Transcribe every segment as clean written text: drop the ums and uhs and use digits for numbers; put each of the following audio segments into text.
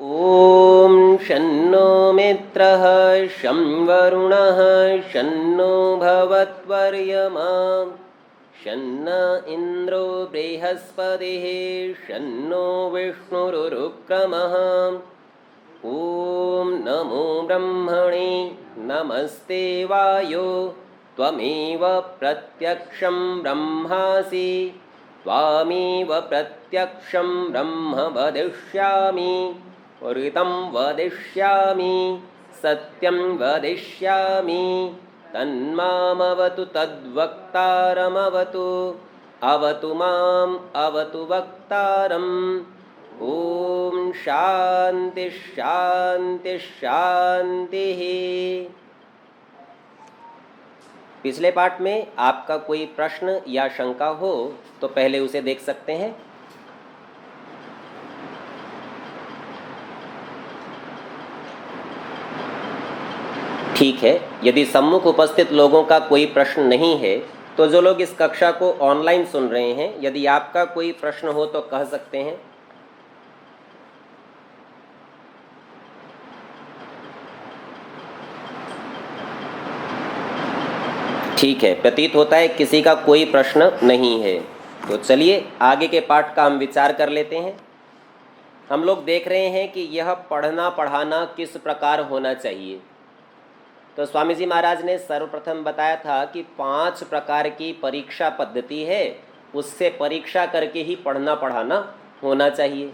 ॐ शन्नो मित्रः शं वरुणः शन्नो भवत्वर्यमा शन्न इन्द्रो बृहस्पतिः शन्नो विष्णुरुक्रमः। ॐ नमो ब्रह्मणे नमस्ते वायो त्वमेव प्रत्यक्षं ब्रह्मासि त्वामेव प्रत्यक्षं ब्रह्म वदिष्यामि ऋतं वदिष्यामि सत्यं वदिष्यामि तन्मामवतु तद्वक्तारमवतु अवतु माम् अवतु वक्तारम्। ॐ शान्ति शान्ति शान्तिः। पिछले पाठ में आपका कोई प्रश्न या शंका हो तो पहले उसे देख सकते हैं। ठीक है, यदि सम्मुख उपस्थित लोगों का कोई प्रश्न नहीं है तो जो लोग इस कक्षा को ऑनलाइन सुन रहे हैं, यदि आपका कोई प्रश्न हो तो कह सकते हैं। ठीक है, प्रतीत होता है किसी का कोई प्रश्न नहीं है। तो चलिए आगे के पाठ का हम विचार कर लेते हैं। हम लोग देख रहे हैं कि यह पढ़ना पढ़ाना किस प्रकार होना चाहिए। तो स्वामी जी महाराज ने सर्वप्रथम बताया था कि 5 प्रकार की परीक्षा पद्धति है, उससे परीक्षा करके ही पढ़ना पढ़ाना होना चाहिए।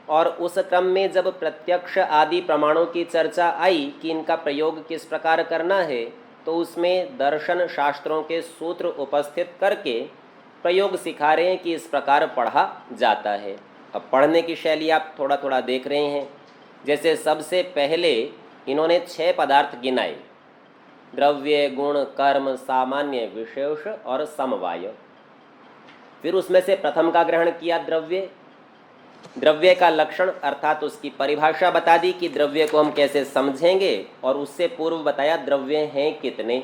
और उस क्रम में जब प्रत्यक्ष आदि प्रमाणों की चर्चा आई कि इनका प्रयोग किस प्रकार करना है, तो उसमें दर्शन शास्त्रों के सूत्र उपस्थित करके प्रयोग सिखा रहे हैं कि इस प्रकार पढ़ा जाता है। अब पढ़ने की शैली आप थोड़ा थोड़ा देख रहे हैं। जैसे सबसे पहले इन्होंने 6 पदार्थ गिनाए, द्रव्य, गुण, कर्म, सामान्य, विशेष और समवाय। फिर उसमें से प्रथम का ग्रहण किया द्रव्य। द्रव्य का लक्षण अर्थात उसकी परिभाषा बता दी कि द्रव्य को हम कैसे समझेंगे, और उससे पूर्व बताया द्रव्य हैं कितने।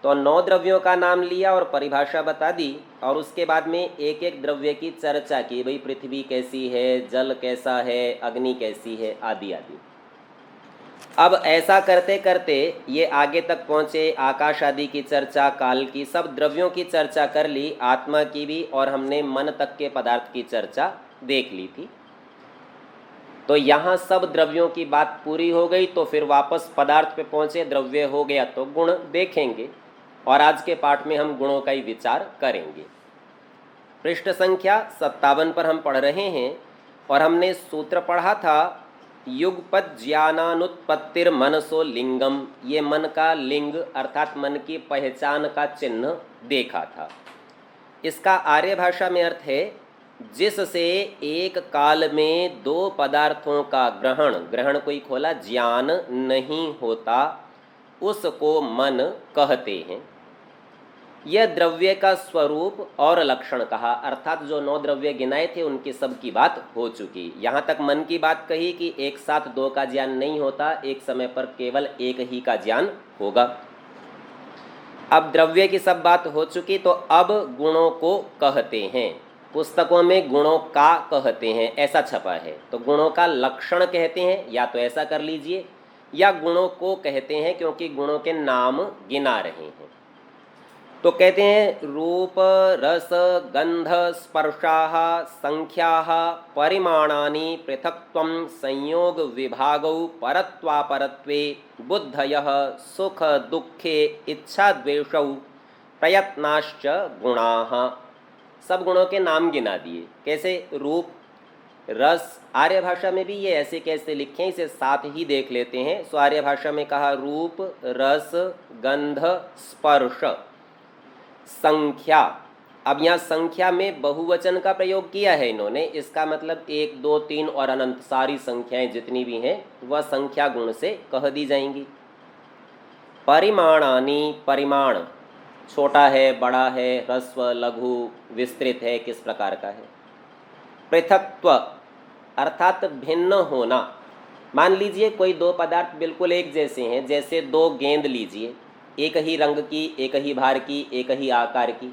तो 9 द्रव्यों का नाम लिया और परिभाषा बता दी, और उसके बाद में एक एक द्रव्य की चर्चा की, भाई पृथ्वी कैसी है, जल कैसा है, अग्नि कैसी है, आदि आदि। अब ऐसा करते करते ये आगे तक पहुँचे, आकाश आदि की चर्चा, काल की, सब द्रव्यों की चर्चा कर ली, आत्मा की भी, और हमने मन तक के पदार्थ की चर्चा देख ली थी। तो यहाँ सब द्रव्यों की बात पूरी हो गई, तो फिर वापस पदार्थ पे पहुँचे, द्रव्य हो गया तो गुण देखेंगे, और आज के पाठ में हम गुणों का ही विचार करेंगे। पृष्ठ संख्या 57 पर हम पढ़ रहे हैं, और हमने सूत्र पढ़ा था युगपद ज्ञानानुत्पत्तिर मनसो लिंगम। ये मन का लिंग अर्थात मन की पहचान का चिन्ह देखा था। इसका आर्य भाषा में अर्थ है जिससे एक काल में 2 पदार्थों का ग्रहण कोई खोला ज्ञान नहीं होता, उसको मन कहते हैं। यह द्रव्य का स्वरूप और लक्षण कहा, अर्थात जो 9 द्रव्य गिनाए थे उनकी सब की बात हो चुकी। यहाँ तक मन की बात कही कि एक साथ 2 का ज्ञान नहीं होता, एक समय पर केवल एक ही का ज्ञान होगा। अब द्रव्य की सब बात हो चुकी, तो अब गुणों को कहते हैं। पुस्तकों में गुणों का कहते हैं ऐसा छपा है, तो गुणों का लक्षण कहते हैं, या तो ऐसा कर लीजिए, या गुणों को कहते हैं क्योंकि गुणों के नाम गिना रहे हैं। तो कहते हैं रूप, रस, गंध, स्पर्शाः, संख्याः, परिमाणानि, पृथक्त्वं, संयोग विभागौ, परत्वापरत्वे, बुद्धयः, सुख दुःखे, इच्छा द्वेषौ, प्रयत्नाश्च गुणाः। सब गुणों के नाम गिना दिए। कैसे? रूप, रस, आर्य भाषा में भी ये ऐसे कैसे लिखे हैं, इसे साथ ही देख लेते हैं। सो आर्य भाषा में कहा रूप, रस, गंध, स्पर्श, संख्या। अब यहाँ संख्या में बहुवचन का प्रयोग किया है इन्होंने, इसका मतलब 1, 2, 3 और अनंत सारी संख्याएं जितनी भी हैं वह संख्या गुण से कह दी जाएंगी। परिमाणानि, परिमाण, छोटा है, बड़ा है, ह्रस्व, लघु, विस्तृत है, किस प्रकार का है। पृथक्त्व अर्थात भिन्न होना। मान लीजिए कोई 2 पदार्थ बिल्कुल एक जैसे हैं, जैसे 2 गेंद लीजिए, एक ही रंग की, एक ही भार की, एक ही आकार की,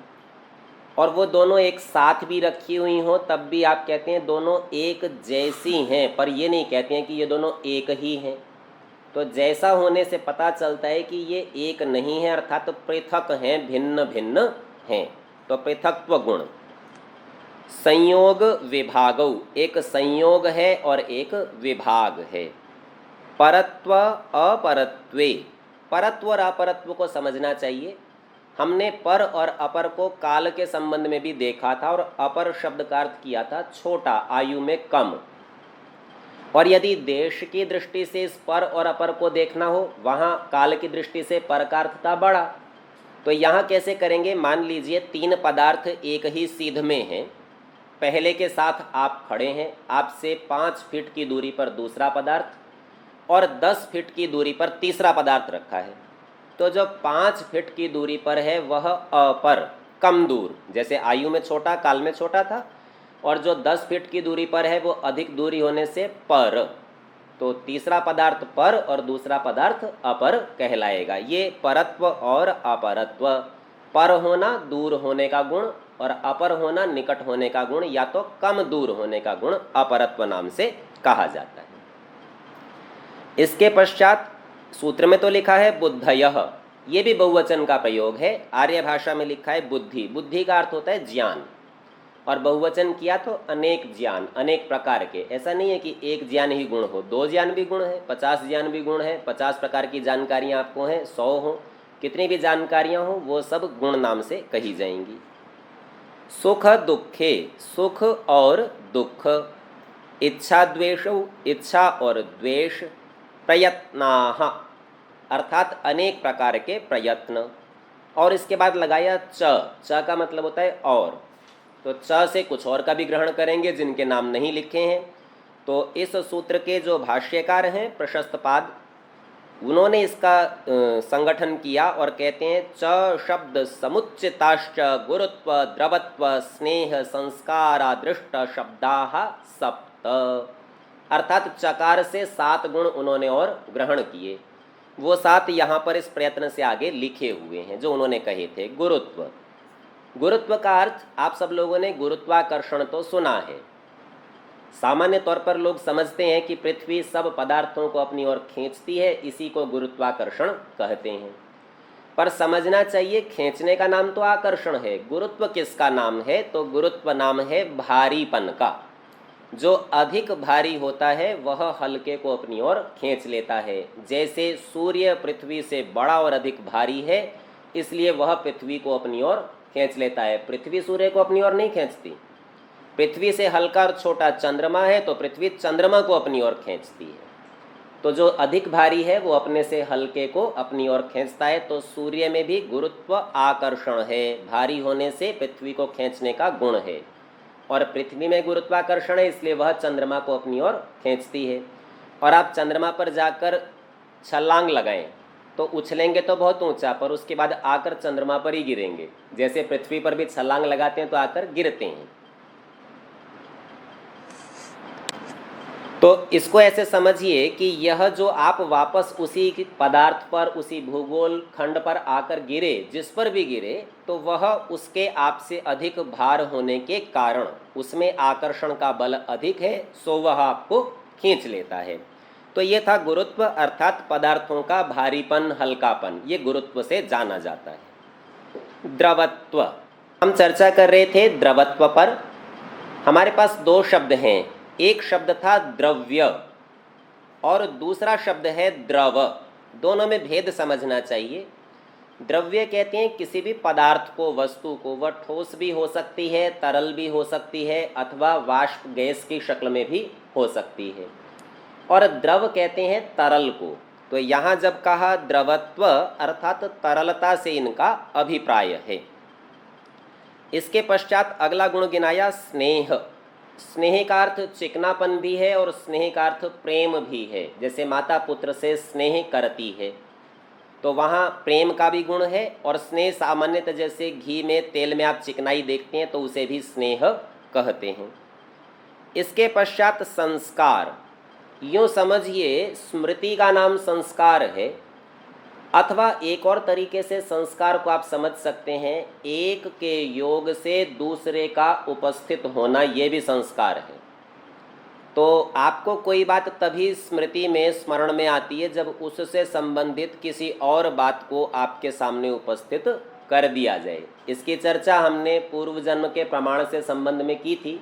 और वो दोनों एक साथ भी रखी हुई हों तब भी आप कहते हैं दोनों एक जैसी हैं, पर ये नहीं कहते हैं कि ये दोनों एक ही हैं। तो जैसा होने से पता चलता है कि ये एक नहीं है, अर्थात तो पृथक हैं, भिन्न भिन्न हैं। तो पृथक्त्व गुण। संयोग विभागौ, एक संयोग है और एक विभाग है। परत्व अपरत्वे, परत्व और अपरत्व को समझना चाहिए। हमने पर और अपर को काल के संबंध में भी देखा था, और अपर शब्द का अर्थ किया था छोटा, आयु में कम। और यदि देश की दृष्टि से इस पर और अपर को देखना हो, वहाँ काल की दृष्टि से पर का अर्थ था बड़ा। तो यहाँ कैसे करेंगे? मान लीजिए तीन पदार्थ एक ही सीध में हैं, पहले के साथ आप खड़े हैं, आपसे 5 फीट की दूरी पर दूसरा पदार्थ और 10 फीट की दूरी पर तीसरा पदार्थ रखा है। तो जो 5 फीट की दूरी पर है वह अपर, कम दूर, जैसे आयु में छोटा काल में छोटा था, और जो 10 फीट की दूरी पर है वो अधिक दूरी होने से पर। तो तीसरा पदार्थ पर और दूसरा पदार्थ अपर कहलाएगा। ये परत्व और अपरत्व, पर होना दूर होने का गुण और अपर होना निकट होने का गुण, या तो कम दूर होने का गुण अपरत्व नाम से कहा जाता है। इसके पश्चात सूत्र में तो लिखा है बुद्धयः, ये भी बहुवचन का प्रयोग है। आर्य भाषा में लिखा है बुद्धि, बुद्धि का अर्थ होता है ज्ञान, और बहुवचन किया तो अनेक ज्ञान, अनेक प्रकार के। ऐसा नहीं है कि एक ज्ञान ही गुण हो, 2 ज्ञान भी गुण है, 50 ज्ञान भी गुण है, 50 प्रकार की जानकारियाँ आपको हैं, 100 हो, कितनी भी जानकारियाँ हो, वो सब गुण नाम से कही जाएंगी। सुख दुखे, सुख और दुख, इच्छा द्वेषौ, इच्छा और द्वेष, प्रयत्नाः अर्थात अनेक प्रकार के प्रयत्न। और इसके बाद लगाया च का मतलब होता है और। तो च से कुछ और का भी ग्रहण करेंगे जिनके नाम नहीं लिखे हैं। तो इस सूत्र के जो भाष्यकार हैं प्रशस्तपाद, उन्होंने इसका संगठन किया और कहते हैं च शब्द समुच्चिताश्च गुरुत्व द्रवत्व स्नेह संस्कारादृष्ट शब्दाः सप्त, अर्थात चकार से 7 गुण उन्होंने और ग्रहण किए। वो 7 यहाँ पर इस प्रयत्न से आगे लिखे हुए हैं जो उन्होंने कहे थे। गुरुत्व, गुरुत्व का अर्थ आप सब लोगों ने गुरुत्वाकर्षण तो सुना है। सामान्य तौर पर लोग समझते हैं कि पृथ्वी सब पदार्थों को अपनी ओर खींचती है, इसी को गुरुत्वाकर्षण कहते हैं। पर समझना चाहिए खींचने का नाम तो आकर्षण है, गुरुत्व किसका नाम है? तो गुरुत्व नाम है भारीपन का। जो अधिक भारी होता है वह हल्के को अपनी ओर खींच लेता है। जैसे सूर्य पृथ्वी से बड़ा और अधिक भारी है, इसलिए वह पृथ्वी को अपनी ओर खींच लेता है। पृथ्वी सूर्य को अपनी ओर नहीं खींचती। पृथ्वी से हल्का और छोटा चंद्रमा है तो पृथ्वी चंद्रमा को अपनी ओर खींचती है। तो जो अधिक भारी है वो अपने से हल्के को अपनी ओर खींचता है। तो सूर्य में भी गुरुत्व आकर्षण है, भारी होने से पृथ्वी को खींचने का गुण है। और पृथ्वी में गुरुत्वाकर्षण है, इसलिए वह चंद्रमा को अपनी ओर खींचती है। और आप चंद्रमा पर जाकर छलांग लगाएं तो उछलेंगे तो बहुत ऊंचा, पर उसके बाद आकर चंद्रमा पर ही गिरेंगे। जैसे पृथ्वी पर भी छलांग लगाते हैं तो आकर गिरते हैं। तो इसको ऐसे समझिए कि यह जो आप वापस उसी पदार्थ पर, उसी भूगोल खंड पर आकर गिरे, जिस पर भी गिरे, तो वह उसके आपसे अधिक भार होने के कारण उसमें आकर्षण का बल अधिक है, सो वह आपको खींच लेता है। तो ये था गुरुत्व, अर्थात पदार्थों का भारीपन, हल्कापन, ये गुरुत्व से जाना जाता है। द्रवत्व, हम चर्चा कर रहे थे द्रवत्व पर। हमारे पास 2 शब्द हैं, एक शब्द था द्रव्य और दूसरा शब्द है द्रव। दोनों में भेद समझना चाहिए। द्रव्य कहते हैं किसी भी पदार्थ को, वस्तु को, वह ठोस भी हो सकती है, तरल भी हो सकती है, अथवा वाष्प गैस की शक्ल में भी हो सकती है। और द्रव कहते हैं तरल को। तो यहाँ जब कहा द्रवत्व अर्थात तरलता से इनका अभिप्राय है। इसके पश्चात अगला गुण गिनाया स्नेह। स्नेह का अर्थ चिकनापन भी है और स्नेह का अर्थ प्रेम भी है। जैसे माता पुत्र से स्नेह करती है तो वहाँ प्रेम का भी गुण है। और स्नेह सामान्यतः जैसे घी में, तेल में आप चिकनाई देखते हैं तो उसे भी स्नेह कहते हैं। इसके पश्चात संस्कार, यूँ समझिए स्मृति का नाम संस्कार है अथवा एक और तरीके से संस्कार को आप समझ सकते हैं, एक के योग से दूसरे का उपस्थित होना, ये भी संस्कार है। तो आपको कोई बात तभी स्मृति में, स्मरण में आती है जब उससे संबंधित किसी और बात को आपके सामने उपस्थित कर दिया जाए। इसकी चर्चा हमने पूर्व जन्म के प्रमाण से संबंध में की थी।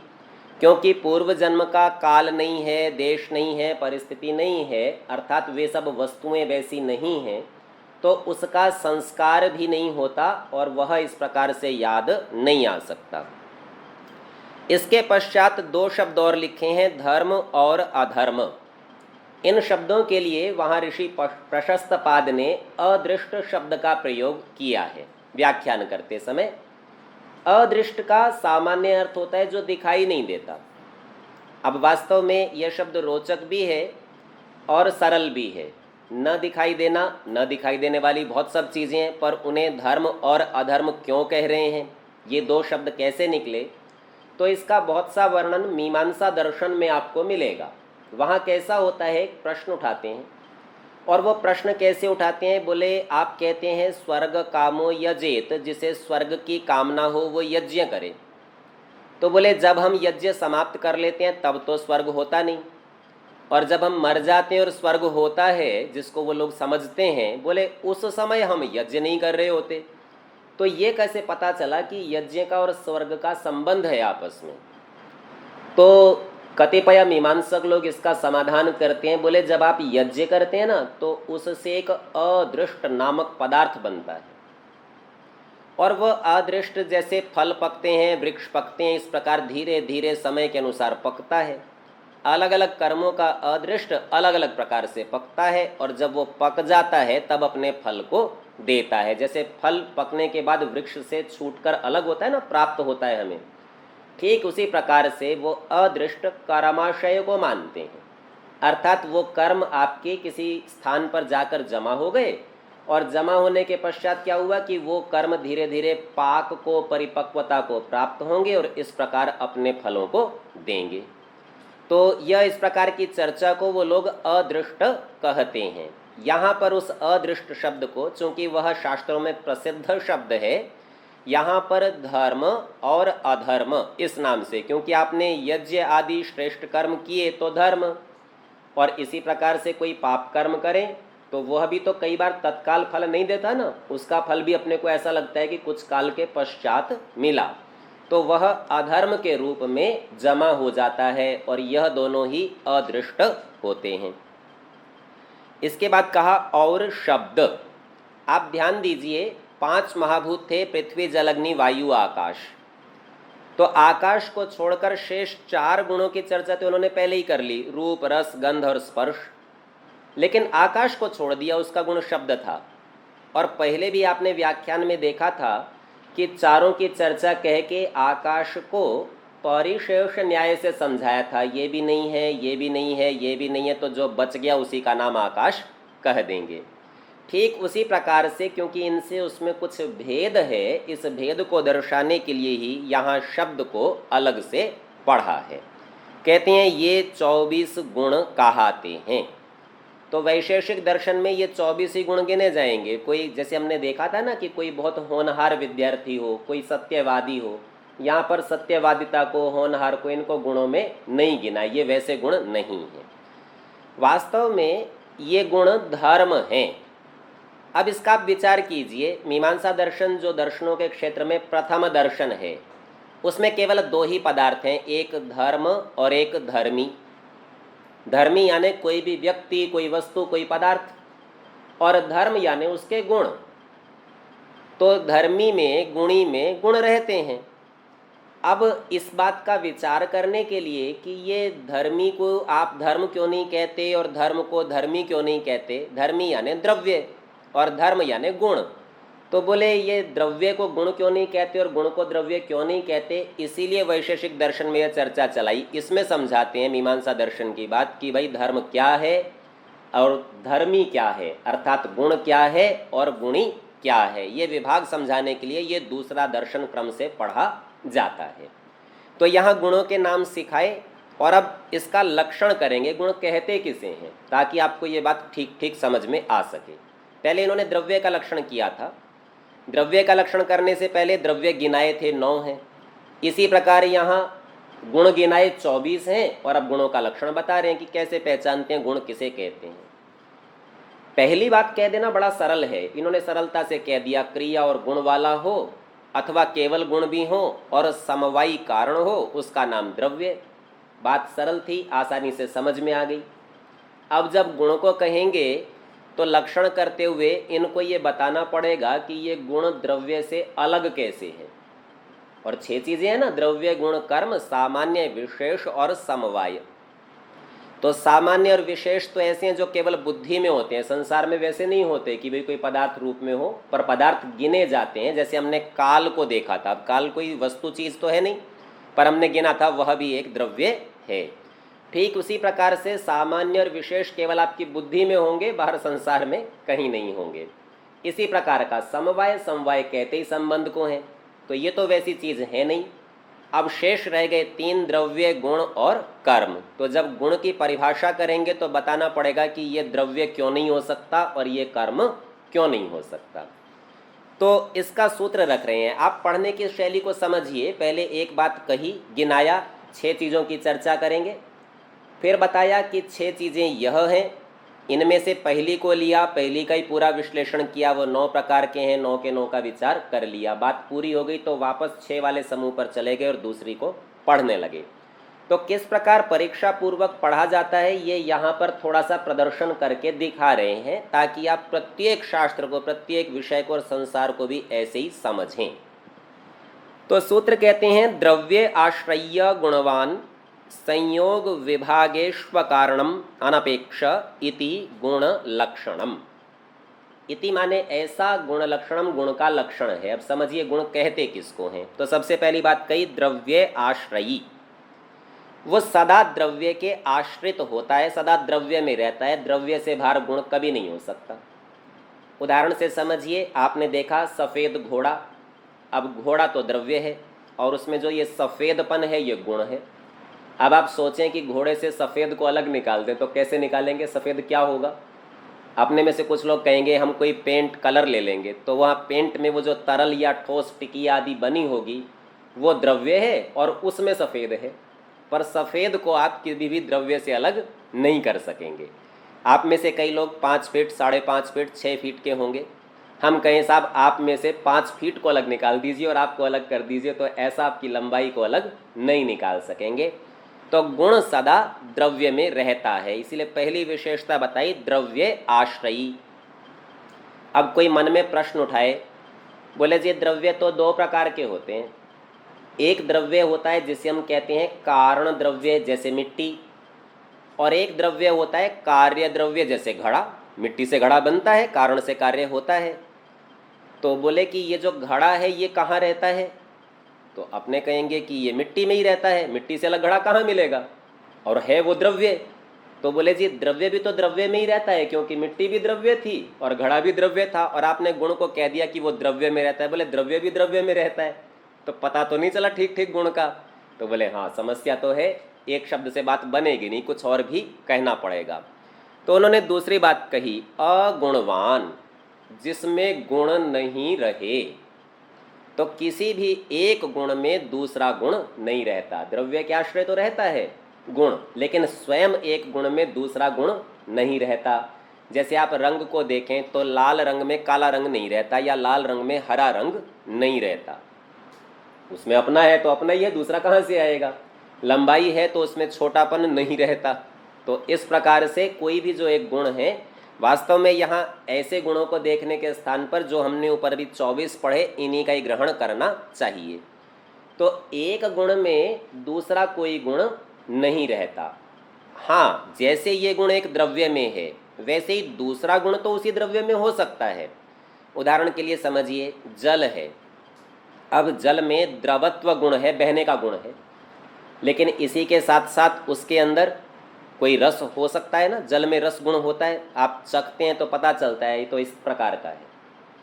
क्योंकि पूर्व जन्म का काल नहीं है, देश नहीं है, परिस्थिति नहीं है, अर्थात वे सब वस्तुएं वैसी नहीं हैं, तो उसका संस्कार भी नहीं होता और वह इस प्रकार से याद नहीं आ सकता। इसके पश्चात दो शब्द और लिखे हैं, धर्म और अधर्म। इन शब्दों के लिए वहाँ ऋषि प्रशस्त पाद ने अदृष्ट शब्द का प्रयोग किया है व्याख्यान करते समय। अदृष्ट का सामान्य अर्थ होता है जो दिखाई नहीं देता। अब वास्तव में यह शब्द रोचक भी है और सरल भी है। न दिखाई देना, न दिखाई देने वाली बहुत सब चीज़ें हैं, पर उन्हें धर्म और अधर्म क्यों कह रहे हैं, ये दो शब्द कैसे निकले, तो इसका बहुत सा वर्णन मीमांसा दर्शन में आपको मिलेगा। वहाँ कैसा होता है, एक प्रश्न उठाते हैं, और वो प्रश्न कैसे उठाते हैं, बोले आप कहते हैं स्वर्ग कामो यजेत, जिसे स्वर्ग की कामना हो वो यज्ञ करे। तो बोले जब हम यज्ञ समाप्त कर लेते हैं तब तो स्वर्ग होता नहीं, और जब हम मर जाते हैं और स्वर्ग होता है जिसको वो लोग समझते हैं, बोले उस समय हम यज्ञ नहीं कर रहे होते। तो ये कैसे पता चला कि यज्ञ का और स्वर्ग का संबंध है आपस में। तो कतिपय मीमांसक लोग इसका समाधान करते हैं, बोले जब आप यज्ञ करते हैं ना तो उससे एक अदृष्ट नामक पदार्थ बनता है, और वह अदृष्ट जैसे फल पकते हैं, वृक्ष पकते हैं, इस प्रकार धीरे धीरे समय के अनुसार पकता है। अलग अलग कर्मों का अदृष्ट अलग अलग प्रकार से पकता है, और जब वो पक जाता है तब अपने फल को देता है। जैसे फल पकने के बाद वृक्ष से छूटकर अलग होता है ना, प्राप्त होता है हमें, ठीक उसी प्रकार से वो अदृष्ट कर्माशय को मानते हैं। अर्थात वो कर्म आपके किसी स्थान पर जाकर जमा हो गए, और जमा होने के पश्चात क्या हुआ कि वो कर्म धीरे धीरे पाक को, परिपक्वता को प्राप्त होंगे और इस प्रकार अपने फलों को देंगे। तो यह इस प्रकार की चर्चा को वो लोग अदृष्ट कहते हैं। यहाँ पर उस अदृष्ट शब्द को, चूंकि वह शास्त्रों में प्रसिद्ध शब्द है, यहाँ पर धर्म और अधर्म इस नाम से, क्योंकि आपने यज्ञ आदि श्रेष्ठ कर्म किए तो धर्म, और इसी प्रकार से कोई पाप कर्म करें तो वह भी तो कई बार तत्काल फल नहीं देता ना, उसका फल भी अपने को ऐसा लगता है कि कुछ काल के पश्चात मिला, तो वह अधर्म के रूप में जमा हो जाता है, और यह दोनों ही अदृष्ट होते हैं। इसके बाद कहा और शब्द। आप ध्यान दीजिए, 5 महाभूत थे, पृथ्वी जल अग्नि वायु आकाश। तो आकाश को छोड़कर शेष 4 गुणों की चर्चा तो उन्होंने पहले ही कर ली, रूप रस गंध और स्पर्श। लेकिन आकाश को छोड़ दिया, उसका गुण शब्द था। और पहले भी आपने व्याख्यान में देखा था कि चारों की चर्चा कह के आकाश को परिशेष न्याय से समझाया था, ये भी नहीं है, ये भी नहीं है, ये भी नहीं है, तो जो बच गया उसी का नाम आकाश कह देंगे। ठीक उसी प्रकार से, क्योंकि इनसे उसमें कुछ भेद है, इस भेद को दर्शाने के लिए ही यहाँ शब्द को अलग से पढ़ा है। कहते हैं ये 24 गुण कहाते हैं। तो वैशेषिक दर्शन में ये 24 ही गुण गिने जाएंगे। कोई, जैसे हमने देखा था ना कि कोई बहुत होनहार विद्यार्थी हो, कोई सत्यवादी हो, यहाँ पर सत्यवादिता को, होनहार को, इनको गुणों में नहीं गिना, ये वैसे गुण नहीं हैं। वास्तव में ये गुण धर्म हैं। अब इसका आप विचार कीजिए, मीमांसा दर्शन जो दर्शनों के क्षेत्र में प्रथम दर्शन है, उसमें केवल 2 ही पदार्थ हैं, एक धर्म और एक धर्मी। धर्मी यानी कोई भी व्यक्ति, कोई वस्तु, कोई पदार्थ, और धर्म यानी उसके गुण। तो धर्मी में, गुणी में गुण रहते हैं। अब इस बात का विचार करने के लिए कि ये धर्मी को आप धर्म क्यों नहीं कहते और धर्म को धर्मी क्यों नहीं कहते, धर्मी यानी द्रव्य और धर्म यानी गुण, तो बोले ये द्रव्य को गुण क्यों नहीं कहते और गुण को द्रव्य क्यों नहीं कहते, इसीलिए वैशेषिक दर्शन में यह चर्चा चलाई। इसमें समझाते हैं मीमांसा दर्शन की बात कि भाई धर्म क्या है और धर्मी क्या है, अर्थात गुण क्या है और गुणी क्या है, ये विभाग समझाने के लिए ये दूसरा दर्शन क्रम से पढ़ा जाता है। तो यहाँ गुणों के नाम सिखाए, और अब इसका लक्षण करेंगे, गुण कहते किसे हैं, ताकि आपको ये बात ठीक ठीक समझ में आ सके। पहले इन्होंने द्रव्य का लक्षण किया था। द्रव्य का लक्षण करने से पहले द्रव्य गिनाए थे 9 हैं। इसी प्रकार यहाँ गुण गिनाए 24 हैं और अब गुणों का लक्षण बता रहे हैं कि कैसे पहचानते हैं, गुण किसे कहते हैं। पहली बात कह देना बड़ा सरल है, इन्होंने सरलता से कह दिया, क्रिया और गुण वाला हो अथवा केवल गुण भी हो और समवायी कारण हो, उसका नाम द्रव्य। बात सरल थी, आसानी से समझ में आ गई। अब जब गुण को कहेंगे तो लक्षण करते हुए इनको ये बताना पड़ेगा कि ये गुण द्रव्य से अलग कैसे है। और 6 चीजें हैं ना, द्रव्य, गुण, कर्म, सामान्य, विशेष और समवाय। तो सामान्य और विशेष तो ऐसे हैं जो केवल बुद्धि में होते हैं, संसार में वैसे नहीं होते कि भाई कोई पदार्थ रूप में हो, पर पदार्थ गिने जाते हैं। जैसे हमने काल को देखा था, अब काल कोई वस्तु चीज तो है नहीं, पर हमने गिना था, वह भी एक द्रव्य है। ठीक उसी प्रकार से सामान्य और विशेष केवल आपकी बुद्धि में होंगे, बाहर संसार में कहीं नहीं होंगे। इसी प्रकार का समवाय, समवाय कहते ही संबंध को है, तो ये तो वैसी चीज है नहीं। अब शेष रह गए 3, द्रव्य, गुण और कर्म। तो जब गुण की परिभाषा करेंगे तो बताना पड़ेगा कि ये द्रव्य क्यों नहीं हो सकता और ये कर्म क्यों नहीं हो सकता। तो इसका सूत्र रख रहे हैं। आप पढ़ने की शैली को समझिए। पहले एक बात कही, गिनाया, 6 चीज़ों की चर्चा करेंगे, फिर बताया कि 6 चीज़ें यह हैं, इनमें से पहली को लिया, पहली का ही पूरा विश्लेषण किया, वो 9 प्रकार के हैं, 9 के 9 का विचार कर लिया। बात पूरी हो गई तो वापस 6 वाले समूह पर चले गए और दूसरी को पढ़ने लगे। तो किस प्रकार परीक्षा पूर्वक पढ़ा जाता है ये यहाँ पर थोड़ा सा प्रदर्शन करके दिखा रहे हैं, ताकि आप प्रत्येक शास्त्र को, प्रत्येक विषय को और संसार को भी ऐसे ही समझें। तो सूत्र कहते हैं, द्रव्य आश्रय गुणवान संयोग विभागेश्व कारणम अनपेक्ष इति गुण लक्षणम। इति माने ऐसा, गुण लक्षणम गुण का लक्षण है। अब समझिए गुण कहते किसको हैं। तो सबसे पहली बात कही, द्रव्य आश्रयी, वो सदा द्रव्य के आश्रित होता है, सदा द्रव्य में रहता है, द्रव्य से बाहर गुण कभी नहीं हो सकता। उदाहरण से समझिए, आपने देखा सफ़ेद घोड़ा। अब घोड़ा तो द्रव्य है और उसमें जो ये सफ़ेदपन है ये गुण है। अब आप सोचें कि घोड़े से सफ़ेद को अलग निकाल दें तो कैसे निकालेंगे, सफ़ेद क्या होगा। अपने में से कुछ लोग कहेंगे हम कोई पेंट कलर ले लेंगे, तो वहाँ पेंट में वो जो तरल या ठोस टिकी आदि बनी होगी वो द्रव्य है और उसमें सफ़ेद है। पर सफ़ेद को आप किसी भी द्रव्य से अलग नहीं कर सकेंगे। आप में से कई लोग 5 फीट, 5.5 फीट, 6 फीट के होंगे। हम कहें साहब आप में से 5 फीट को अलग निकाल दीजिए और आपको अलग कर दीजिए, तो ऐसा आपकी लंबाई को अलग नहीं निकाल सकेंगे। तो गुण सदा द्रव्य में रहता है, इसीलिए पहली विशेषता बताई, द्रव्य आश्रयी। अब कोई मन में प्रश्न उठाए, बोले जी द्रव्य तो 2 प्रकार के होते हैं। एक द्रव्य होता है जिसे हम कहते हैं कारण द्रव्य, जैसे मिट्टी, और एक द्रव्य होता है कार्य द्रव्य, जैसे घड़ा। मिट्टी से घड़ा बनता है, कारण से कार्य होता है। तो बोले कि ये जो घड़ा है ये कहाँ रहता है, तो अपने कहेंगे कि ये मिट्टी में ही रहता है, मिट्टी से अलग घड़ा कहाँ मिलेगा, और है वो द्रव्य। तो बोले जी द्रव्य भी तो द्रव्य में ही रहता है, क्योंकि मिट्टी भी द्रव्य थी और घड़ा भी द्रव्य था, और आपने गुण को कह दिया कि वो द्रव्य में रहता है। बोले द्रव्य भी द्रव्य में रहता है, तो पता तो नहीं चला ठीक ठीक गुण का। तो बोले हाँ समस्या तो है, एक शब्द से बात बनेगी नहीं, कुछ और भी कहना पड़ेगा। तो उन्होंने दूसरी बात कही, अगुणवान, जिसमें गुण नहीं रहे। तो किसी भी एक गुण में दूसरा गुण नहीं रहता। द्रव्य के आश्रय तो रहता है गुण, लेकिन स्वयं एक गुण में दूसरा गुण नहीं रहता। जैसे आप रंग को देखें तो लाल रंग में काला रंग नहीं रहता, या लाल रंग में हरा रंग नहीं रहता। उसमें अपना है तो अपना ही है, दूसरा कहाँ से आएगा। लंबाई है तो उसमें छोटापन नहीं रहता। तो इस प्रकार से कोई भी जो एक गुण है, वास्तव में यहाँ ऐसे गुणों को देखने के स्थान पर जो हमने ऊपर भी 24 पढ़े, इन्हीं का ही ग्रहण करना चाहिए। तो एक गुण में दूसरा कोई गुण नहीं रहता। हाँ, जैसे ये गुण एक द्रव्य में है, वैसे ही दूसरा गुण तो उसी द्रव्य में हो सकता है। उदाहरण के लिए समझिए, जल है। अब जल में द्रवत्व गुण है, बहने का गुण है, लेकिन इसी के साथ साथ उसके अंदर कोई रस हो सकता है ना। जल में रस गुण होता है, आप चखते हैं तो पता चलता है ये तो इस प्रकार का है,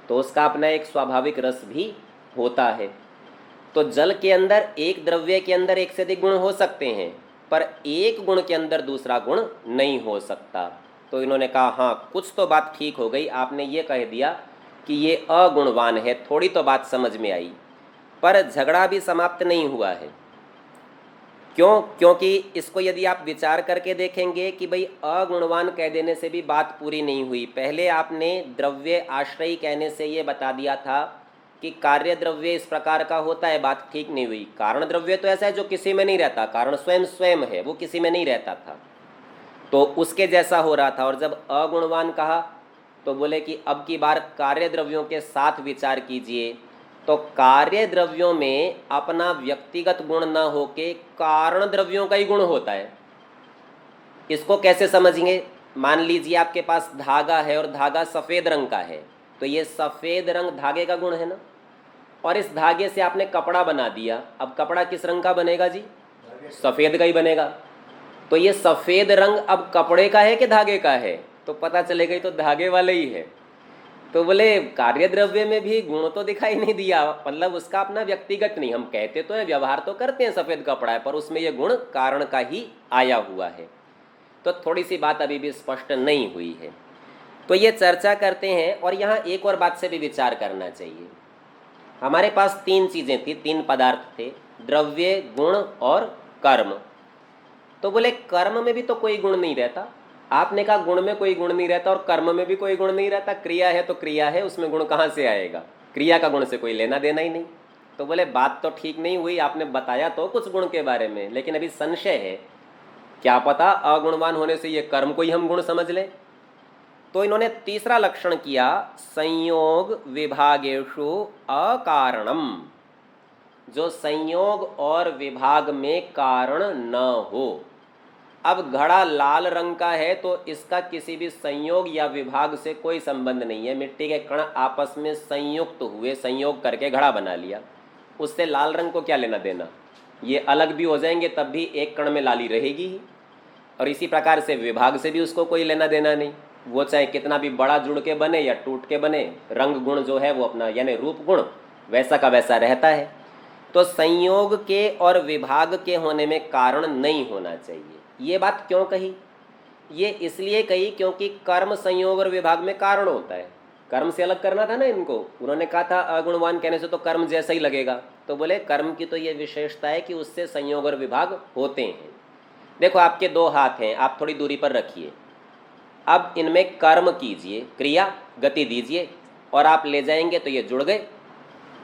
तो उसका अपना एक स्वाभाविक रस भी होता है। तो जल के अंदर, एक द्रव्य के अंदर एक से अधिक गुण हो सकते हैं, पर एक गुण के अंदर दूसरा गुण नहीं हो सकता। तो इन्होंने कहा हाँ कुछ तो बात ठीक हो गई, आपने ये कह दिया कि ये अगुणवान है, थोड़ी तो बात समझ में आई। पर झगड़ा भी समाप्त नहीं हुआ है। क्यों? क्योंकि इसको यदि आप विचार करके देखेंगे कि भाई अगुणवान कह देने से भी बात पूरी नहीं हुई। पहले आपने द्रव्य आश्रयी कहने से ये बता दिया था कि कार्य द्रव्य इस प्रकार का होता है, बात ठीक नहीं हुई। कारण द्रव्य तो ऐसा है जो किसी में नहीं रहता, कारण स्वयं स्वयं है, वो किसी में नहीं रहता था, तो उसके जैसा हो रहा था। और जब अगुणवान कहा तो बोले कि अब की बार कार्य द्रव्यों के साथ विचार कीजिए। तो कार्य द्रव्यों में अपना व्यक्तिगत गुण न होके कारण द्रव्यों का ही गुण होता है। इसको कैसे समझेंगे? मान लीजिए आपके पास धागा है और धागा सफ़ेद रंग का है, तो ये सफ़ेद रंग धागे का गुण है ना, और इस धागे से आपने कपड़ा बना दिया। अब कपड़ा किस रंग का बनेगा जी? सफ़ेद का ही बनेगा। तो ये सफ़ेद रंग अब कपड़े का है कि धागे का है? तो पता चलेगा ये तो धागे वाले ही है। तो बोले कार्य द्रव्य में भी गुण तो दिखाई नहीं दिया, मतलब उसका अपना व्यक्तिगत नहीं। हम कहते तो है, व्यवहार तो करते हैं सफ़ेद कपड़ा है, पर उसमें ये गुण कारण का ही आया हुआ है। तो थोड़ी सी बात अभी भी स्पष्ट नहीं हुई है, तो ये चर्चा करते हैं। और यहाँ एक और बात से भी विचार करना चाहिए। हमारे पास तीन चीज़ें थी, तीन पदार्थ थे, द्रव्य, गुण और कर्म। तो बोले कर्म में भी तो कोई गुण नहीं रहता। आपने कहा गुण में कोई गुण नहीं रहता और कर्म में भी कोई गुण नहीं रहता। क्रिया है तो क्रिया है, उसमें गुण कहाँ से आएगा? क्रिया का गुण से कोई लेना देना ही नहीं। तो बोले बात तो ठीक नहीं हुई, आपने बताया तो कुछ गुण के बारे में, लेकिन अभी संशय है, क्या पता अगुणवान होने से ये कर्म को ही हम गुण समझ लें। तो इन्होंने तीसरा लक्षण किया, संयोग विभागेषु अकारणम, जो संयोग और विभाग में कारण न हो। अब घड़ा लाल रंग का है तो इसका किसी भी संयोग या विभाग से कोई संबंध नहीं है। मिट्टी के कण आपस में संयुक्त हुए, संयोग करके घड़ा बना लिया, उससे लाल रंग को क्या लेना देना? ये अलग भी हो जाएंगे तब भी एक कण में लाली रहेगी ही। और इसी प्रकार से विभाग से भी उसको कोई लेना देना नहीं, वो चाहे कितना भी बड़ा जुड़ के बने या टूट के बने, रंग गुण जो है वो अपना यानी रूप गुण वैसा का वैसा रहता है। तो संयोग के और विभाग के होने में कारण नहीं होना चाहिए। ये बात क्यों कही? ये इसलिए कही क्योंकि कर्म संयोग और विभाग में कारण होता है। कर्म से अलग करना था ना इनको। उन्होंने कहा था अगुणवान कहने से तो कर्म जैसा ही लगेगा, तो बोले कर्म की तो ये विशेषता है कि उससे संयोग और विभाग होते हैं। देखो आपके दो हाथ हैं, आप थोड़ी दूरी पर रखिए, अब इनमें कर्म कीजिए, क्रिया गति दीजिए, और आप ले जाएंगे तो ये जुड़ गए।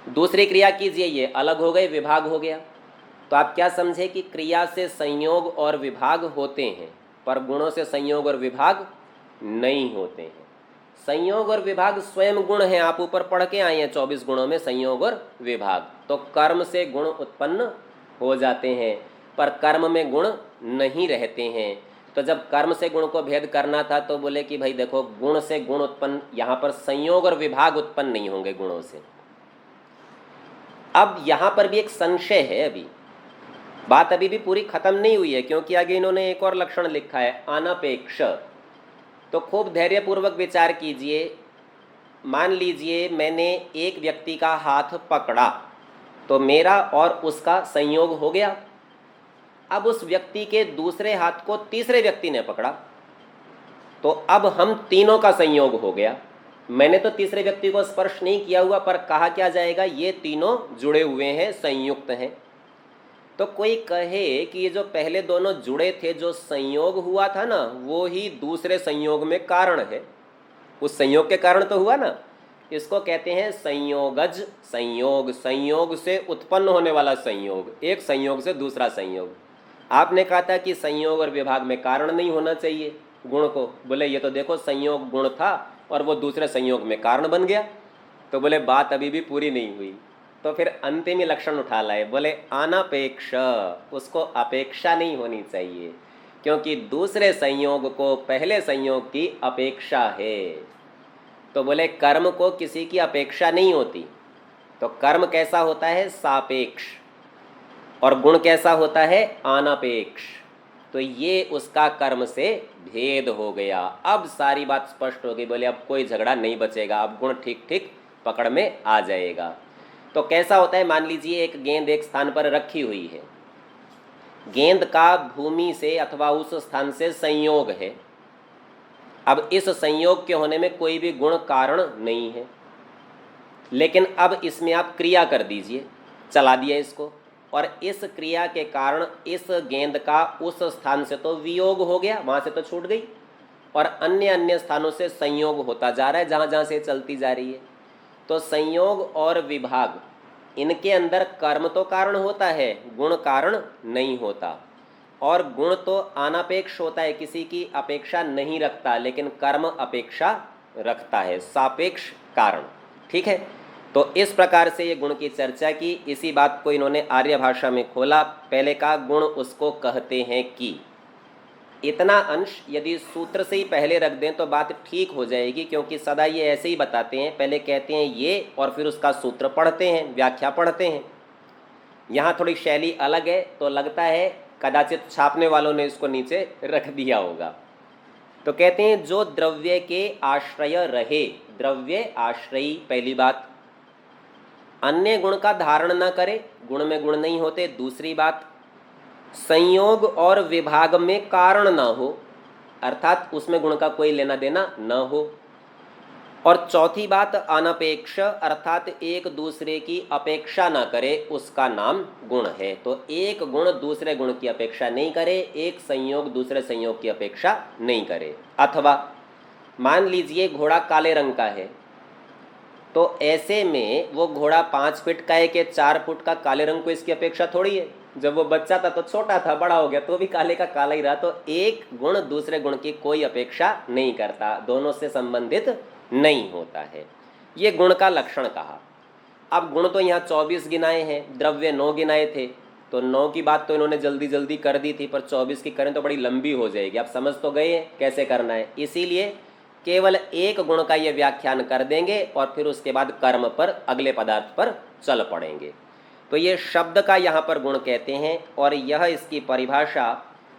दूसरी क्रिया कीजिए, ये अलग हो गए, विभाग हो गया। तो आप क्या समझे कि क्रिया से संयोग और विभाग होते हैं, पर गुणों से संयोग और विभाग नहीं होते हैं। संयोग और विभाग स्वयं गुण हैं, आप ऊपर पढ़ के आए हैं 24 गुणों में संयोग और विभाग। तो कर्म से गुण उत्पन्न हो जाते हैं, पर कर्म में गुण नहीं रहते हैं। तो जब कर्म से गुण को भेद करना था तो बोले कि भाई देखो गुण से गुण उत्पन्न, यहाँ पर संयोग और विभाग उत्पन्न नहीं होंगे गुणों से। अब यहाँ पर भी एक संशय है, अभी बात अभी भी पूरी खत्म नहीं हुई है, क्योंकि आगे इन्होंने एक और लक्षण लिखा है, अनपेक्ष। तो खूब धैर्यपूर्वक विचार कीजिए। मान लीजिए मैंने एक व्यक्ति का हाथ पकड़ा, तो मेरा और उसका संयोग हो गया। अब उस व्यक्ति के दूसरे हाथ को तीसरे व्यक्ति ने पकड़ा, तो अब हम तीनों का संयोग हो गया। मैंने तो तीसरे व्यक्ति को स्पर्श नहीं किया हुआ, पर कहा क्या जाएगा, ये तीनों जुड़े हुए हैं, संयुक्त हैं। तो कोई कहे कि ये जो पहले दोनों जुड़े थे, जो संयोग हुआ था ना, वो ही दूसरे संयोग में कारण है। उस संयोग के कारण तो हुआ ना। इसको कहते हैं संयोगज संयोग, संयोग से उत्पन्न होने वाला संयोग, एक संयोग से दूसरा संयोग। आपने कहा था कि संयोग और विभाग में कारण नहीं होना चाहिए गुण को, बोले ये तो देखो संयोग गुण था और वो दूसरे संयोग में कारण बन गया। तो बोले बात अभी भी पूरी नहीं हुई। तो फिर अंतिम ही लक्षण उठा लाए, बोले अनपेक्ष, उसको अपेक्षा नहीं होनी चाहिए, क्योंकि दूसरे संयोग को पहले संयोग की अपेक्षा है। तो बोले कर्म को किसी की अपेक्षा नहीं होती। तो कर्म कैसा होता है, सापेक्ष, और गुण कैसा होता है, अनपेक्ष। तो ये उसका कर्म से भेद हो गया। अब सारी बात स्पष्ट हो गई। बोले अब कोई झगड़ा नहीं बचेगा, अब गुण ठीक ठीक पकड़ में आ जाएगा। तो कैसा होता है, मान लीजिए एक गेंद एक स्थान पर रखी हुई है, गेंद का भूमि से अथवा उस स्थान से संयोग है, अब इस संयोग के होने में कोई भी गुण कारण नहीं है, लेकिन अब इसमें आप क्रिया कर दीजिए, चला दिया इसको, और इस क्रिया के कारण इस गेंद का उस स्थान से तो वियोग हो गया, वहाँ से तो छूट गई, और अन्य अन्य स्थानों से संयोग होता जा रहा है जहाँ जहाँ से चलती जा रही है। तो संयोग और विभाग, इनके अंदर कर्म तो कारण होता है, गुण कारण नहीं होता। और गुण तो अनापेक्ष होता है, किसी की अपेक्षा नहीं रखता, लेकिन कर्म अपेक्षा रखता है, सापेक्ष कारण। ठीक है, तो इस प्रकार से ये गुण की चर्चा की। इसी बात को इन्होंने आर्य भाषा में खोला। पहले का गुण उसको कहते हैं कि, इतना अंश यदि सूत्र से ही पहले रख दें तो बात ठीक हो जाएगी, क्योंकि सदा ये ऐसे ही बताते हैं, पहले कहते हैं ये और फिर उसका सूत्र पढ़ते हैं, व्याख्या पढ़ते हैं। यहाँ थोड़ी शैली अलग है, तो लगता है कदाचित छापने वालों ने इसको नीचे रख दिया होगा। तो कहते हैं जो द्रव्य के आश्रय रहे, द्रव्य आश्रयी पहली बात, अन्य गुण का धारण न करे, गुण में गुण नहीं होते। दूसरी बात, संयोग और विभाग में कारण न हो, अर्थात उसमें गुण का कोई लेना देना न हो। और चौथी बात, अनपेक्ष, अर्थात एक दूसरे की अपेक्षा ना करे, उसका नाम गुण है। तो एक गुण दूसरे गुण की अपेक्षा नहीं करे, एक संयोग दूसरे संयोग की अपेक्षा नहीं करे। अथवा मान लीजिए घोड़ा काले रंग का है, तो ऐसे में वो घोड़ा 5 फीट का है कि 4 फुट का, काले रंग को इसकी अपेक्षा थोड़ी है। जब वो बच्चा था तो छोटा था, बड़ा हो गया तो भी काले का काला ही रहा। तो एक गुण दूसरे गुण की कोई अपेक्षा नहीं करता, दोनों से संबंधित नहीं होता है। ये गुण का लक्षण कहा। अब गुण तो यहाँ 24 गिनाए हैं, द्रव्य 9 गिनाए थे, तो 9 की बात तो इन्होंने जल्दी जल्दी कर दी थी, पर 24 की करें तो बड़ी लंबी हो जाएगी। आप समझ तो गए हैं कैसे करना है, इसीलिए केवल एक गुण का ये व्याख्यान कर देंगे और फिर उसके बाद कर्म पर, अगले पदार्थ पर चल पड़ेंगे। तो ये शब्द का यहाँ पर गुण कहते हैं, और यह इसकी परिभाषा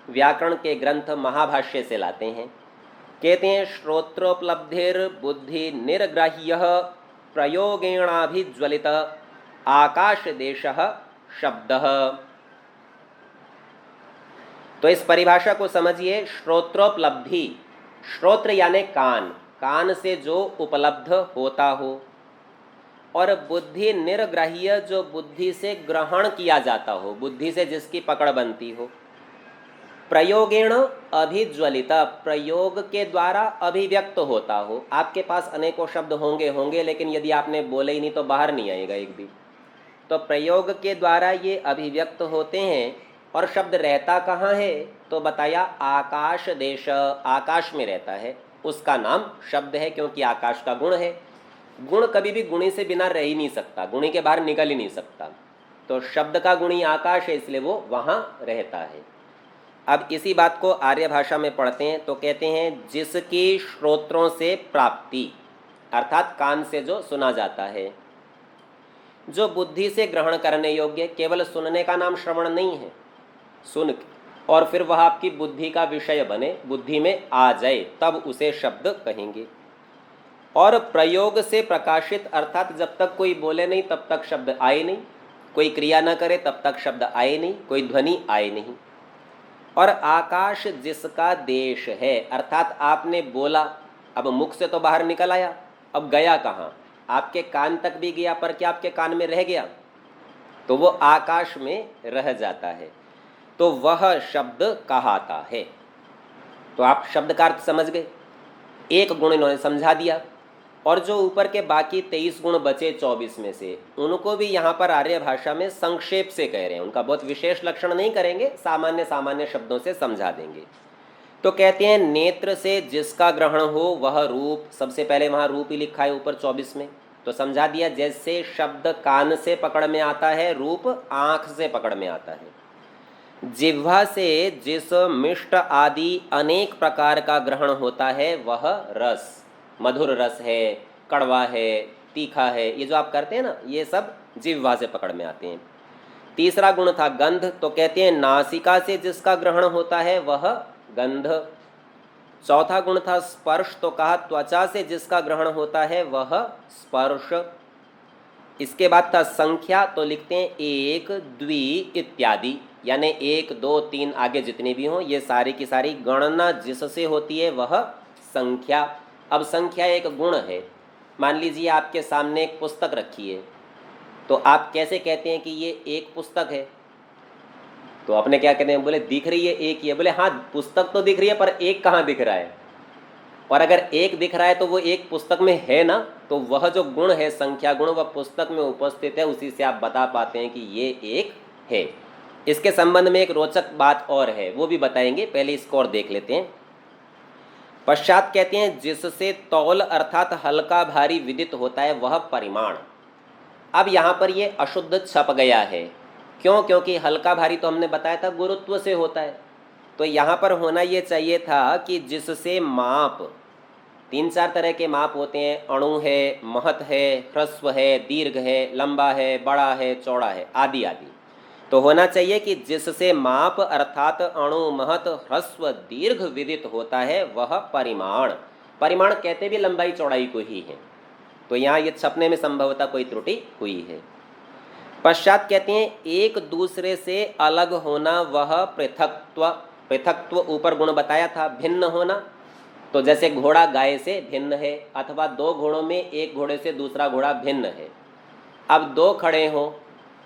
व्याकरण के ग्रंथ महाभाष्य से लाते हैं। कहते हैं श्रोत्रोपलब्धिर बुद्धि निर्ग्राह्य प्रयोगेणाभिज्वलित आकाश देशः शब्दः। तो इस परिभाषा को समझिए। श्रोत्रोपलब्धि, श्रोत्र यानी कान, कान से जो उपलब्ध होता हो, और बुद्धि निर्ग्राह्य, जो बुद्धि से ग्रहण किया जाता हो, बुद्धि से जिसकी पकड़ बनती हो। प्रयोगेण अभिज्वलित, प्रयोग के द्वारा अभिव्यक्त होता हो। आपके पास अनेकों शब्द होंगे, लेकिन यदि आपने बोले ही नहीं तो बाहर नहीं आएगा एक भी। तो प्रयोग के द्वारा ये अभिव्यक्त होते हैं। और शब्द रहता कहाँ है, तो बताया आकाश देश, आकाश में रहता है, उसका नाम शब्द है, क्योंकि आकाश का गुण है। गुण कभी भी गुणी से बिना रह ही नहीं सकता, गुणी के बाहर निकल ही नहीं सकता। तो शब्द का गुणी आकाश है, इसलिए वो वहाँ रहता है। अब इसी बात को आर्य भाषा में पढ़ते हैं, तो कहते हैं जिसकी श्रोत्रों से प्राप्ति, अर्थात कान से जो सुना जाता है, जो बुद्धि से ग्रहण करने योग्य, केवल सुनने का नाम श्रवण नहीं है, सुन और फिर वह आपकी बुद्धि का विषय बने, बुद्धि में आ जाए, तब उसे शब्द कहेंगे। और प्रयोग से प्रकाशित, अर्थात जब तक कोई बोले नहीं तब तक शब्द आए नहीं, कोई क्रिया न करे तब तक शब्द आए नहीं, कोई ध्वनि आए नहीं। और आकाश जिसका देश है, अर्थात आपने बोला, अब मुख से तो बाहर निकल आया, अब गया कहाँ, आपके कान तक भी गया, पर क्या आपके कान में रह गया, तो वो आकाश में रह जाता है, तो वह शब्द कहाता है। तो आप शब्द का अर्थ समझ गए, एक गुण इन्होंने समझा दिया। और जो ऊपर के बाकी 23 गुण बचे 24 में से, उनको भी यहाँ पर आर्य भाषा में संक्षेप से कह रहे हैं, उनका बहुत विशेष लक्षण नहीं करेंगे, सामान्य सामान्य शब्दों से समझा देंगे। तो कहते हैं नेत्र से जिसका ग्रहण हो वह रूप, सबसे पहले वहाँ रूप ही लिखा है ऊपर 24 में, तो समझा दिया जैसे शब्द कान से पकड़ में आता है, रूप आँख से पकड़ में आता है। जिह्वा से जिस मिष्ट आदि अनेक प्रकार का ग्रहण होता है वह रस, मधुर रस है, कड़वा है, तीखा है, ये जो आप करते हैं ना, ये सब जिह्वा से पकड़ में आते हैं। तीसरा गुण था गंध, तो कहते हैं नासिका से जिसका ग्रहण होता है वह गंध। चौथा गुण था स्पर्श, तो कहा त्वचा से जिसका ग्रहण होता है वह स्पर्श। इसके बाद था संख्या, तो लिखते हैं 1, 2 इत्यादि, यानी 1, 2, 3 आगे जितने भी हों, ये सारी की सारी गणना जिससे होती है वह संख्या। अब संख्या एक गुण है। मान लीजिए आपके सामने एक पुस्तक रखी है, तो आप कैसे कहते हैं कि ये एक पुस्तक है? तो आपने क्या कहते हैं? बोले दिख रही है एक ही है। बोले हाँ पुस्तक तो दिख रही है, पर एक कहाँ दिख रहा है? और अगर एक दिख रहा है तो वो एक पुस्तक में है ना, तो वह जो गुण है संख्या गुण वह पुस्तक में उपस्थित है, उसी से आप बता पाते हैं कि ये एक है। इसके संबंध में एक रोचक बात और है, वो भी बताएंगे, पहले इसको और देख लेते हैं। पश्चात कहते हैं जिससे तौल अर्थात हल्का भारी विदित होता है वह परिमाण। अब यहाँ पर ये अशुद्ध छप गया है। क्यों? क्योंकि हल्का भारी तो हमने बताया था गुरुत्व से होता है, तो यहाँ पर होना ये चाहिए था कि जिससे माप, तीन चार तरह के माप होते हैं, अणु है, महत है, ह्रस्व है, दीर्घ है, लंबा है, बड़ा है, चौड़ा है, आदि आदि। तो होना चाहिए कि जिससे माप अर्थात अणु महत ह्रस्व दीर्घ विदित होता है वह परिमाण। परिमाण कहते भी लंबाई चौड़ाई को ही है। तो यहाँ ये छपने में संभवतः कोई त्रुटि हुई है। पश्चात कहते हैं एक दूसरे से अलग होना वह पृथक्त्व। पृथक्त्व ऊपर गुण बताया था, भिन्न होना। तो जैसे घोड़ा गाय से भिन्न है, अथवा दो घोड़ों में एक घोड़े से दूसरा घोड़ा भिन्न है। अब दो खड़े हों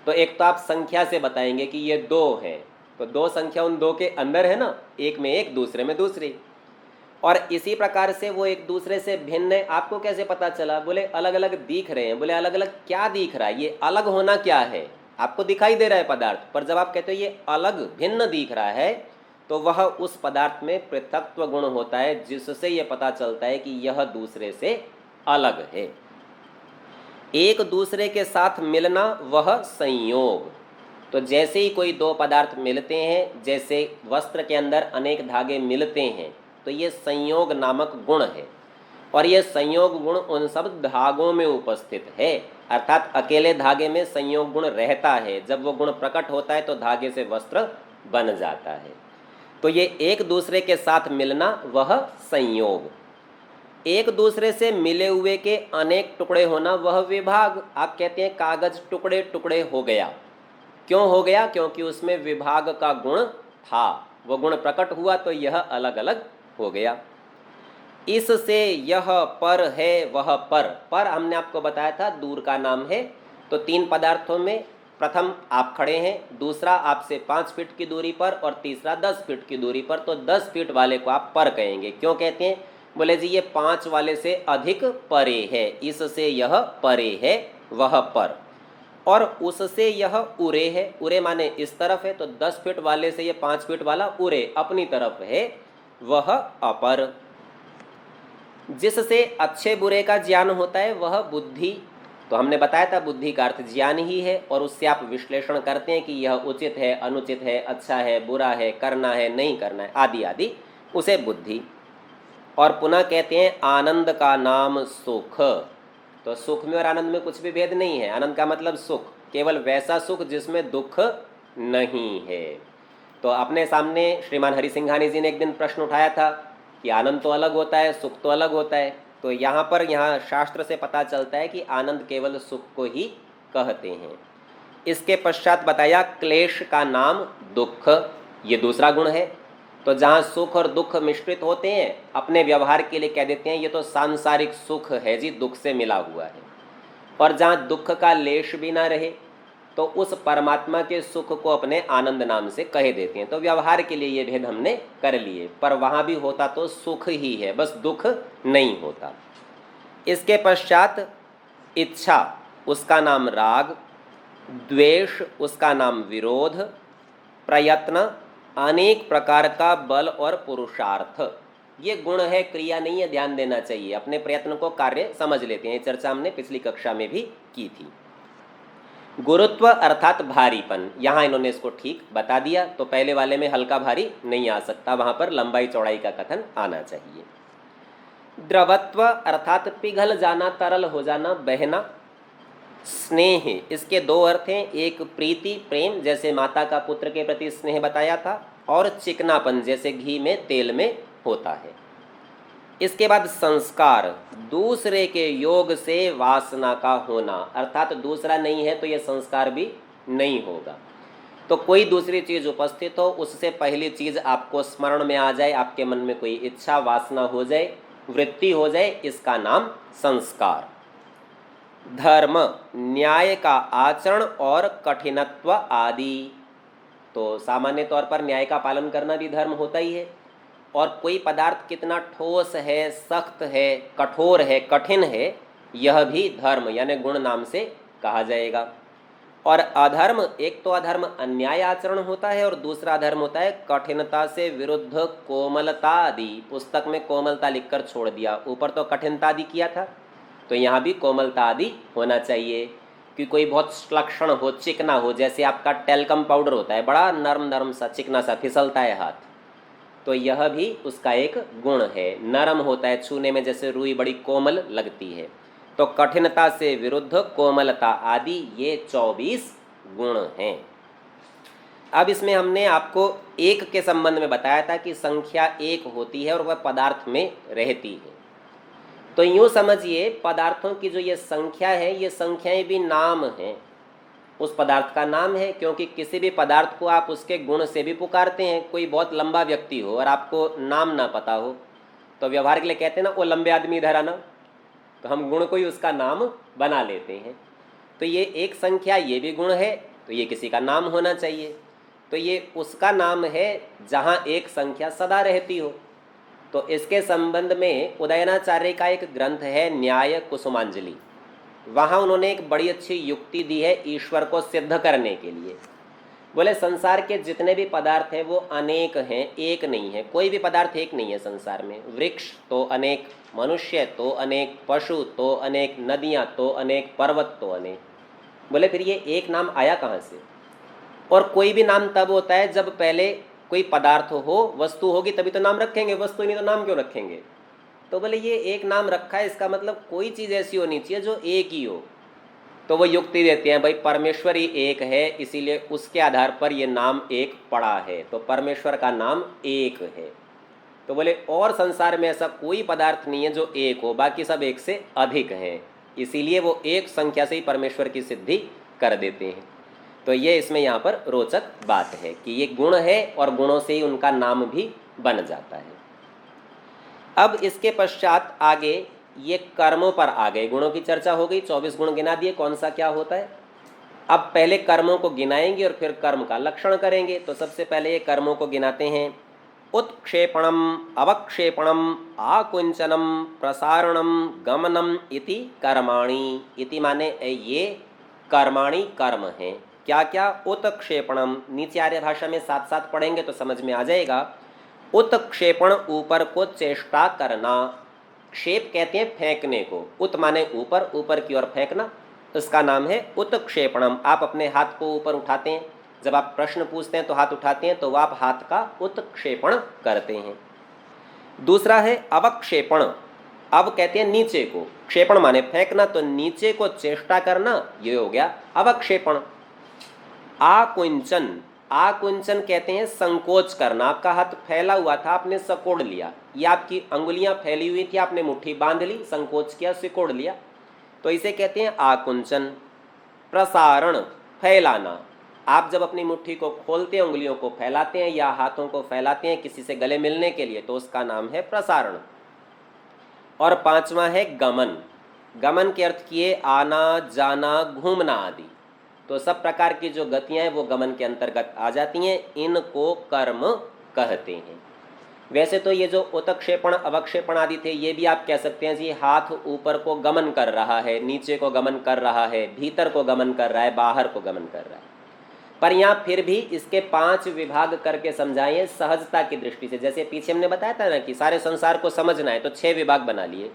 तो एक तो आप संख्या से बताएंगे कि ये दो हैं, तो दो संख्या उन दो के अंदर है ना, एक में एक दूसरे में दूसरी। और इसी प्रकार से वो एक दूसरे से भिन्न है। आपको कैसे पता चला? बोले अलग अलग दिख रहे हैं। बोले अलग अलग क्या दिख रहा है? ये अलग होना क्या है? आपको दिखाई दे रहा है पदार्थ, पर जब आप कहते हो ये अलग भिन्न दिख रहा है, तो वह उस पदार्थ में पृथक्त्व गुण होता है, जिससे यह पता चलता है कि यह दूसरे से अलग है। एक दूसरे के साथ मिलना वह संयोग। तो जैसे ही कोई दो पदार्थ मिलते हैं, जैसे वस्त्र के अंदर अनेक धागे मिलते हैं, तो ये संयोग नामक गुण है। और ये संयोग गुण उन सब धागों में उपस्थित है, अर्थात अकेले धागे में संयोग गुण रहता है। जब वो गुण प्रकट होता है तो धागे से वस्त्र बन जाता है। तो ये एक दूसरे के साथ मिलना वह संयोग। एक दूसरे से मिले हुए के अनेक टुकड़े होना वह विभाग। आप कहते हैं कागज टुकड़े टुकड़े हो गया। क्यों हो गया? क्योंकि उसमें विभाग का गुण था, वो गुण प्रकट हुआ तो यह अलग अलग हो गया। इससे यह पर है वह पर। पर हमने आपको बताया था दूर का नाम है। तो तीन पदार्थों में प्रथम आप खड़े हैं, दूसरा आपसे 5 फीट की दूरी पर, और तीसरा 10 फीट की दूरी पर। तो 10 फीट वाले को आप पर कहेंगे। क्यों कहते हैं? बोले जी ये 5 वाले से अधिक परे है, इससे यह परे है वह पर। और उससे यह उरे है। उरे माने इस तरफ है, तो 10 फीट वाले से ये 5 फीट वाला उरे अपनी तरफ है, वह अपर। जिससे अच्छे बुरे का ज्ञान होता है वह बुद्धि। तो हमने बताया था बुद्धि का अर्थ ज्ञान ही है, और उससे आप विश्लेषण करते हैं कि यह उचित है, अनुचित है, अच्छा है, बुरा है, करना है, नहीं करना है, आदि आदि, उसे बुद्धि। और पुनः कहते हैं आनंद का नाम सुख। तो सुख में और आनंद में कुछ भी भेद नहीं है। आनंद का मतलब सुख, केवल वैसा सुख जिसमें दुख नहीं है। तो अपने सामने श्रीमान हरिसिंघानी जी ने एक दिन प्रश्न उठाया था कि आनंद तो अलग होता है, सुख तो अलग होता है। तो यहाँ शास्त्र से पता चलता है कि आनंद केवल सुख को ही कहते हैं। इसके पश्चात बताया क्लेश का नाम दुख, ये दूसरा गुण है। तो जहाँ सुख और दुख मिश्रित होते हैं, अपने व्यवहार के लिए कह देते हैं ये तो सांसारिक सुख है जी, दुख से मिला हुआ है। और जहाँ दुख का लेश भी ना रहे, तो उस परमात्मा के सुख को अपने आनंद नाम से कह देते हैं। तो व्यवहार के लिए ये भेद हमने कर लिए, पर वहाँ भी होता तो सुख ही है, बस दुख नहीं होता। इसके पश्चात इच्छा, उसका नाम राग, द्वेष, उसका नाम विरोध, प्रयत्न, अनेक प्रकार का बल और पुरुषार्थ। ये गुण है, क्रिया नहीं है, ध्यान देना चाहिए। अपने प्रयत्न को कार्य समझ लेते हैं। ये चर्चा हमने पिछली कक्षा में भी की थी। गुरुत्व अर्थात भारीपन, यहाँ इन्होंने इसको ठीक बता दिया। तो पहले वाले में हल्का भारी नहीं आ सकता, वहाँ पर लंबाई चौड़ाई का कथन आना चाहिए। द्रवत्व अर्थात पिघल जाना, तरल हो जाना, बहना। स्नेह, इसके दो अर्थ हैं, एक प्रीति प्रेम, जैसे माता का पुत्र के प्रति स्नेह बताया था, और चिकनापन, जैसे घी में तेल में होता है। इसके बाद संस्कार, दूसरे के योग से वासना का होना, अर्थात दूसरा नहीं है तो यह संस्कार भी नहीं होगा। तो कोई दूसरी चीज़ उपस्थित हो, उससे पहली चीज़ आपको स्मरण में आ जाए, आपके मन में कोई इच्छा वासना हो जाए, वृत्ति हो जाए, इसका नाम संस्कार। धर्म न्याय का आचरण और कठिनत्व आदि। तो सामान्य तौर पर न्याय का पालन करना भी धर्म होता ही है, और कोई पदार्थ कितना ठोस है, सख्त है, कठोर है, कठिन है, यह भी धर्म यानी गुण नाम से कहा जाएगा। और अधर्म, एक तो अधर्म अन्याय आचरण होता है और दूसरा अधर्म होता है कठिनता से विरुद्ध कोमलता आदि। पुस्तक में कोमलता लिखकर छोड़ दिया, ऊपर तो कठिनता आदि किया था, तो यहाँ भी कोमलता आदि होना चाहिए। कि कोई बहुत लक्षण हो, चिकना हो, जैसे आपका टेल्कम पाउडर होता है, बड़ा नरम नरम सा, चिकना सा, फिसलता है हाथ, तो यह भी उसका एक गुण है। नरम होता है छूने में, जैसे रुई बड़ी कोमल लगती है। तो कठिनता से विरुद्ध कोमलता आदि, ये 24 गुण हैं। अब इसमें हमने आपको एक के संबंध में बताया था कि संख्या एक होती है और वह पदार्थ में रहती है। तो यूँ समझिए, पदार्थों की जो ये संख्या है, ये संख्याएं भी नाम हैं, उस पदार्थ का नाम है। क्योंकि किसी भी पदार्थ को आप उसके गुण से भी पुकारते हैं। कोई बहुत लंबा व्यक्ति हो और आपको नाम ना पता हो, तो व्यवहार के लिए कहते हैं ना, वो लंबे आदमी इधर आना, तो हम गुण को ही उसका नाम बना लेते हैं। तो ये एक संख्या, ये भी गुण है, तो ये किसी का नाम होना चाहिए। तो ये उसका नाम है जहाँ एक संख्या सदा रहती हो। तो इसके संबंध में उदयनाचार्य का एक ग्रंथ है न्याय कुसुमांजलि। वहाँ उन्होंने एक बड़ी अच्छी युक्ति दी है ईश्वर को सिद्ध करने के लिए। बोले संसार के जितने भी पदार्थ हैं वो अनेक हैं, एक नहीं है। कोई भी पदार्थ एक नहीं है संसार में। वृक्ष तो अनेक, मनुष्य तो अनेक, पशु तो अनेक, नदियाँ तो अनेक, पर्वत तो अनेक। बोले फिर ये एक नाम आया कहाँ से? और कोई भी नाम तब होता है जब पहले कोई पदार्थ हो, वस्तु होगी तभी तो नाम रखेंगे, वस्तु नहीं तो नाम क्यों रखेंगे? तो बोले ये एक नाम रखा है, इसका मतलब कोई चीज़ ऐसी होनी चाहिए जो एक ही हो। तो वो युक्ति देते हैं, भाई परमेश्वर ही एक है, इसीलिए उसके आधार पर ये नाम एक पड़ा है, तो परमेश्वर का नाम एक है। तो बोले और संसार में ऐसा कोई पदार्थ नहीं है जो एक हो, बाकी सब एक से अधिक हैं, इसीलिए वो एक संख्या से ही परमेश्वर की सिद्धि कर देते हैं। तो ये इसमें यहाँ पर रोचक बात है कि ये गुण है और गुणों से ही उनका नाम भी बन जाता है। अब इसके पश्चात आगे ये कर्मों पर आ गए। गुणों की चर्चा हो गई, 24 गुण गिना दिए, कौन सा क्या होता है। अब पहले कर्मों को गिनाएंगे और फिर कर्म का लक्षण करेंगे। तो सबसे पहले ये कर्मों को गिनाते हैं। उत्क्षेपणम, अवक्षेपणम, आकुंचनम, प्रसारणम, गमनम इति कर्माणि। इति माने ये कर्माणि कर्म हैं। क्या क्या? उत्क्षेपणम, नीचे आर्य भाषा में साथ साथ पढ़ेंगे तो समझ में आ जाएगा। उत्क्षेपण ऊपर को चेष्टा करना। क्षेप कहते हैं फेंकने को। उत माने ऊपर, ऊपर की ओर फेंकना, इसका नाम है उत्क्षेपणम। आप अपने हाथ को ऊपर उठाते हैं, जब आप प्रश्न पूछते हैं तो हाथ उठाते हैं, तो आप हाथ का उत्क्षेपण करते हैं। दूसरा है अवक्षेपण। अब कहते हैं नीचे को, क्षेपण माने फेंकना, तो नीचे को चेष्टा करना, ये हो गया अवक्षेपण। आकुंचन, आकुंचन कहते हैं संकोच करना। आपका हाथ फैला हुआ था, आपने सकोड़ लिया, या आपकी अंगुलियां फैली हुई थी, आपने मुट्ठी बांध ली, संकोच किया, सिकोड़ लिया, तो इसे कहते हैं आकुंचन। प्रसारण, फैलाना। आप जब अपनी मुट्ठी को खोलते हैं, उंगलियों को फैलाते हैं या हाथों को फैलाते हैं किसी से गले मिलने के लिए, तो उसका नाम है प्रसारण। और पांचवा है गमन। गमन के अर्थ किए आना, जाना, घूमना आदि। तो सब प्रकार की जो गतियां हैं वो गमन के अंतर्गत आ जाती हैं, इनको कर्म कहते हैं। वैसे तो ये जो उत्क्षेपण, अवक्षेपण आदि थे, ये भी आप कह सकते हैं जी हाथ ऊपर को गमन कर रहा है, नीचे को गमन कर रहा है, भीतर को गमन कर रहा है, बाहर को गमन कर रहा है। पर यहाँ फिर भी इसके 5 विभाग करके समझाएं सहजता की दृष्टि से। जैसे पीछे हमने बताया था ना कि सारे संसार को समझना है तो 6 विभाग बना लिए,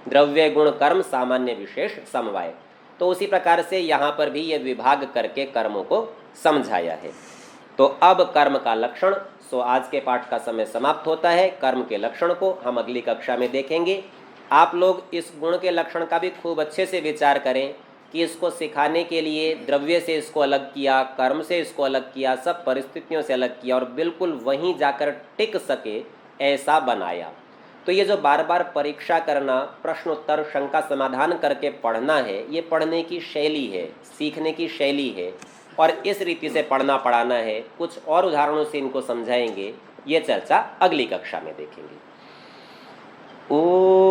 द्रव्य, गुण, कर्म, सामान्य, विशेष, समवाय। तो उसी प्रकार से यहाँ पर भी ये विभाग करके कर्मों को समझाया है। तो अब कर्म का लक्षण, सो आज के पाठ का समय समाप्त होता है। कर्म के लक्षण को हम अगली कक्षा में देखेंगे। आप लोग इस गुण के लक्षण का भी खूब अच्छे से विचार करें कि इसको सिखाने के लिए द्रव्य से इसको अलग किया, कर्म से इसको अलग किया, सब परिस्थितियों से अलग किया और बिल्कुल वहीं जाकर टिक सके ऐसा बनाया। तो ये जो बार बार परीक्षा करना, प्रश्नोत्तर, शंका समाधान करके पढ़ना है, ये पढ़ने की शैली है, सीखने की शैली है, और इस रीति से पढ़ना पढ़ाना है। कुछ और उदाहरणों से इनको समझाएंगे। ये चर्चा अगली कक्षा में देखेंगे। ओ